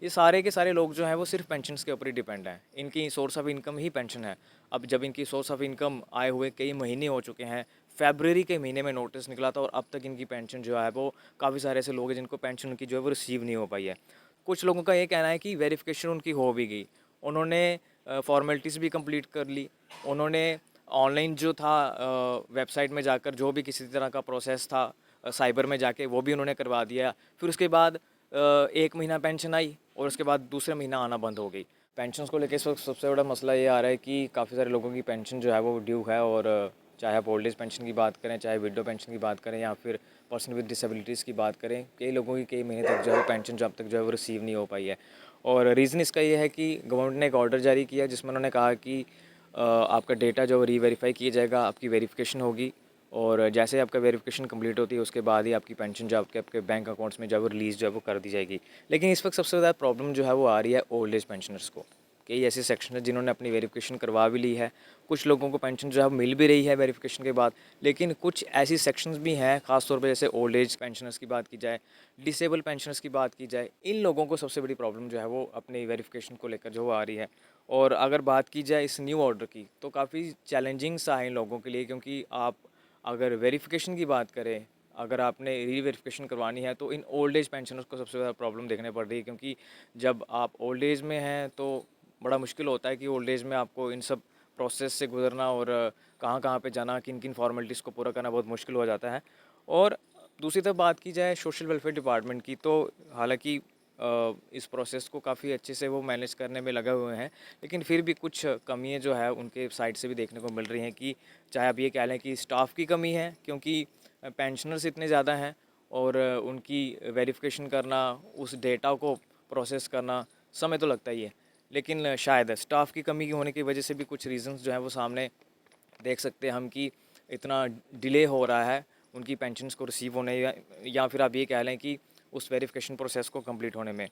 ये सारे के सारे लोग जो हैं वो सिर्फ पेंशन्स के ऊपर ही डिपेंड हैं। इनकी source of income he pension है। अब जब इनकी सोर्स ऑफ इनकम आए हुए कई महीने हो चुके हैं, फ़रवरी के महीने में नोटिस निकला था और अब तक इनकी पेंशन जो है वो काफ़ी सारे ऐसे लोग हैं जिनको पेंशन उनकी जो है वो रिसीव नहीं हो पाई है। कुछ लोगों का ये कहना है कि वेरिफिकेशन उनकी हो भी गई, उन्होंने फॉर्मेलिटीज़ भी कंप्लीट कर ली, उन्होंने ऑनलाइन जो था वेबसाइट में जाकर जो भी किसी तरह का प्रोसेस था साइबर में जाके वो भी उन्होंने करवा दिया। फिर उसके बाद 1 महीना पेंशन आई और उसके बाद दूसरे महीना आना बंद हो गई। पेंशन्स को लेके इस वक्त सबसे बड़ा मसला ये आ रहा है कि काफ़ी सारे लोगों की पेंशन जो है वो ड्यू है। और चाहे आप ओल्ड एज पेंशन की बात करें, चाहे विडो पेंशन की बात करें, या फिर पर्सन विद डिसेबिलिटीज़ की बात करें, कई लोगों की कई महीने तक जो है वो पेंशन जो अब तक जो है वो रिसीव नहीं हो पाई है। और रीज़न इसका ये है कि गवर्नमेंट ने एक ऑर्डर जारी किया जिसमें उन्होंने कहा कि आपका डेटा जो री-वेरीफाई किया जाएगा, आपकी वेरिफिकेशन होगी और जैसे आपका वेरिफिकेशन कंप्लीट होती है उसके बाद ही आपकी पेंशन जो आपके बैंक अकाउंट्स में जो है वो रिलीज़ जो है वो कर दी जाएगी। लेकिन इस वक्त सबसे ज़्यादा प्रॉब्लम जो है वो आ रही है ओल्ड एज पेंशनर्स को। कई ऐसे सेक्शन हैं जिन्होंने अपनी वेरिफिकेशन करवा भी ली है, कुछ लोगों को पेंशन जो है मिल भी रही है वेरिफिकेशन के बाद, लेकिन कुछ ऐसी सेक्शंस भी हैं ख़ास तौर पे, जैसे ओल्ड एज पेंशनर्स की बात की जाए, डिसेबल पेंशनर्स की बात की जाए, इन लोगों को सबसे बड़ी प्रॉब्लम जो है वो अपनी वेरिफिकेशन को लेकर जो वो आ रही है। और अगर बात की जाए इस न्यू ऑर्डर की, तो काफ़ी चैलेंजिंग सा है इन लोगों के लिए, क्योंकि आप अगर वेरिफिकेशन की बात करें, अगर आपने री वेरिफिकेशन करवानी है तो इन ओल्ड एज पेंशनर्स को सबसे ज़्यादा प्रॉब्लम देखने पड़ रही है, क्योंकि जब आप ओल्ड एज में हैं तो बड़ा मुश्किल होता है कि ओल्ड एज में आपको इन सब प्रोसेस से गुजरना और कहाँ कहाँ पे जाना, किन किन फॉर्मेलिटीज़ को पूरा करना बहुत मुश्किल हो जाता है। और दूसरी तरफ बात की जाए सोशल वेलफेयर डिपार्टमेंट की, तो हालांकि इस प्रोसेस को काफ़ी अच्छे से वो मैनेज करने में लगे हुए हैं, लेकिन फिर भी कुछ कमियां जो है उनके साइड से भी देखने को मिल रही हैं। कि चाहे आप ये कह लें कि स्टाफ की कमी है, क्योंकि पेंशनर्स इतने ज़्यादा हैं और उनकी वेरिफिकेशन करना, उस डेटा को प्रोसेस करना, समय तो लगता ही है। लेकिन शायद स्टाफ की कमी होने की वजह से भी कुछ रीज़न्स जो हैं वो सामने देख सकते हैं हम, कि इतना डिले हो रहा है उनकी पेंशन्स को रिसीव होने, या फिर आप ये कह लें कि उस वेरिफिकेशन प्रोसेस को कंप्लीट होने में।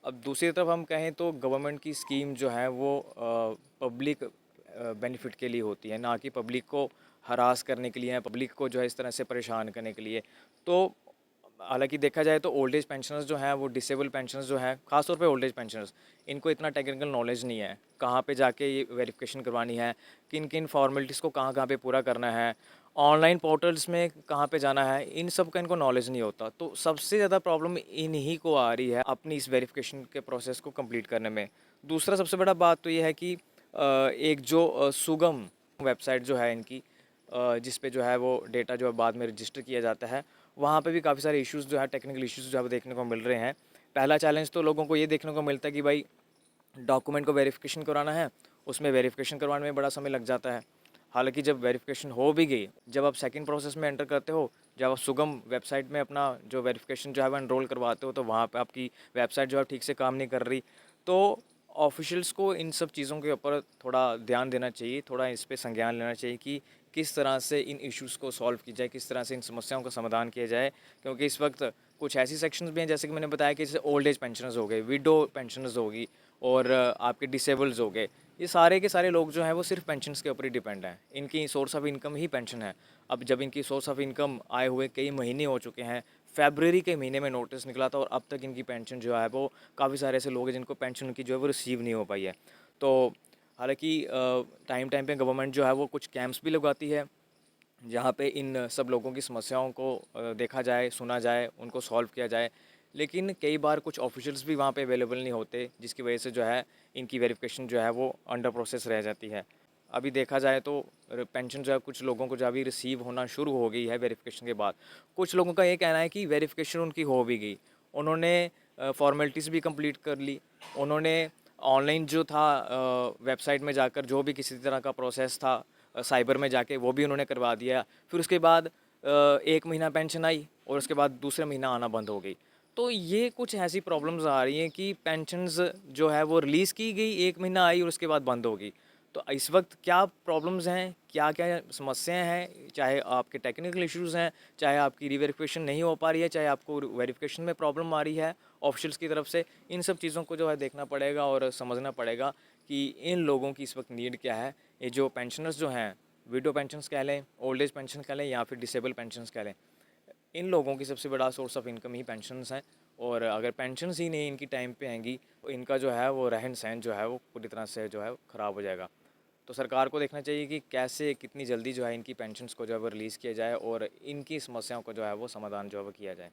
अब दूसरी तरफ हम कहें तो गवर्नमेंट की स्कीम जो है वो पब्लिक बेनिफिट के लिए होती है, ना कि पब्लिक को हरास करने के लिए, या पब्लिक को जो है इस तरह से परेशान करने के लिए। तो हालांकि देखा जाए तो ओल्ड एज पेंशनर्स जो हैं वो डिसेबल पेंशनर्स जो हैं, खासतौर पे ओल्ड एज पेंशनर्स, इनको इतना टेक्निकल नॉलेज नहीं है कहाँ पे जाके ये वेरिफिकेशन करवानी है, किन किन फॉर्मेलिटीज़ को कहाँ कहाँ पे पूरा करना है, ऑनलाइन पोर्टल्स में कहाँ पे जाना है, इन सब का इनको नॉलेज नहीं होता। तो सबसे ज़्यादा प्रॉब्लम इन्हीं को आ रही है अपनी इस वेरिफिकेशन के प्रोसेस को कंप्लीट करने में। दूसरा सबसे बड़ा बात तो ये है कि एक जो सुगम वेबसाइट जो है इनकी, जिस पे जो है वो डेटा जो है बाद में रजिस्टर किया जाता है, वहाँ पे भी काफ़ी सारे इश्यूज़ जो है, टेक्निकल इश्यूज़ जो है वो देखने को मिल रहे हैं। पहला चैलेंज तो लोगों को ये देखने को मिलता है कि भाई डॉक्यूमेंट को वेरिफिकेशन कराना है, उसमें वेरिफिकेशन करवाने में बड़ा समय लग जाता है। हालांकि जब वेरिफिकेशन हो भी गई, जब आप सेकंड प्रोसेस में एंटर करते हो, जब आप सुगम वेबसाइट में अपना जो वेरिफिकेशन जो है वो एनरोल करवाते हो, तो वहाँ पे आपकी वेबसाइट जो है ठीक से काम नहीं कर रही। तो ऑफिशियल्स को इन सब चीज़ों के ऊपर थोड़ा ध्यान देना चाहिए, थोड़ा इस पे संज्ञान लेना चाहिए कि किस तरह से इन इश्यूज़ को सॉल्व की जाए, किस तरह से इन समस्याओं का समाधान किया जाए। क्योंकि इस वक्त कुछ ऐसी सेक्शंस भी हैं, जैसे कि मैंने बताया कि जैसे ओल्ड एज पेंशनर्स हो गए, विडो पेंशनर्स होगी, और आपके डिसेबल्स हो गए, ये सारे के सारे लोग जो हैं वो सिर्फ पेंशन्स के ऊपर ही डिपेंड हैं। इनकी source of income he pension है। अब जब इनकी सोर्स ऑफ इनकम आए हुए कई महीने हो चुके हैं, फ़रवरी के महीने में नोटिस निकला था और अब तक इनकी पेंशन जो है वो काफ़ी सारे ऐसे लोग हैं जिनको पेंशन उनकी जो है वो रिसीव नहीं हो पाई है। तो हालांकि टाइम टाइम पे गवर्नमेंट जो है वो कुछ कैंप्स भी लगवाती है, जहाँ पे इन सब लोगों की समस्याओं को देखा जाए, सुना जाए, उनको सॉल्व किया जाए। लेकिन कई बार कुछ ऑफिशियल्स भी वहाँ पे अवेलेबल नहीं होते, जिसकी वजह से जो है इनकी वेरिफिकेशन जो है वो अंडर प्रोसेस रह जाती है। अभी देखा जाए तो पेंशन जो है कुछ लोगों को जो अभी रिसीव होना शुरू हो गई है वेरिफिकेशन के बाद। कुछ लोगों का ये कहना है कि वेरिफिकेशन उनकी हो भी गई, उन्होंने फॉर्मेलिटीज़ भी कंप्लीट कर ली, उन्होंने ऑनलाइन जो था वेबसाइट में जाकर जो भी किसी तरह का प्रोसेस था साइबर में जाके वो भी उन्होंने करवा दिया। फिर उसके बाद 1 महीना पेंशन आई और उसके बाद दूसरे महीना आना बंद हो गई। तो ये कुछ ऐसी प्रॉब्लम्स आ रही हैं कि पेंशन्स जो है वो रिलीज़ की गई, 1 महीना आई और उसके बाद बंद हो गई। तो इस वक्त क्या प्रॉब्लम्स हैं, क्या क्या समस्याएं हैं, चाहे आपके टेक्निकल इश्यूज़ हैं, चाहे आपकी रीवेरिफिकेशन नहीं हो पा रही है, चाहे आपको वेरिफिकेशन में प्रॉब्लम आ रही है ऑफिशियल्स की तरफ से, इन सब चीज़ों को जो है देखना पड़ेगा और समझना पड़ेगा कि इन लोगों की इस वक्त नीड क्या है। ये जो पेंशनर्स जो हैं, विडो पेंशन्स कह लें, ओल्ड एज पेंशन कह लें, या फिर डिसेबल पेंशन्स कह लें, इन लोगों की सबसे बड़ा source of income he pensions हैं। और अगर पेंशन्स ही नहीं इनकी टाइम पे आएंगी तो इनका जो है वो रहन सहन जो है वो पूरी तरह से जो है ख़राब हो जाएगा। तो सरकार को देखना चाहिए कि कैसे कितनी जल्दी जो है इनकी पेंशन्स को जो है वो रिलीज़ किया जाए और इनकी समस्याओं को जो है वो समाधान जो है वो किया जाए।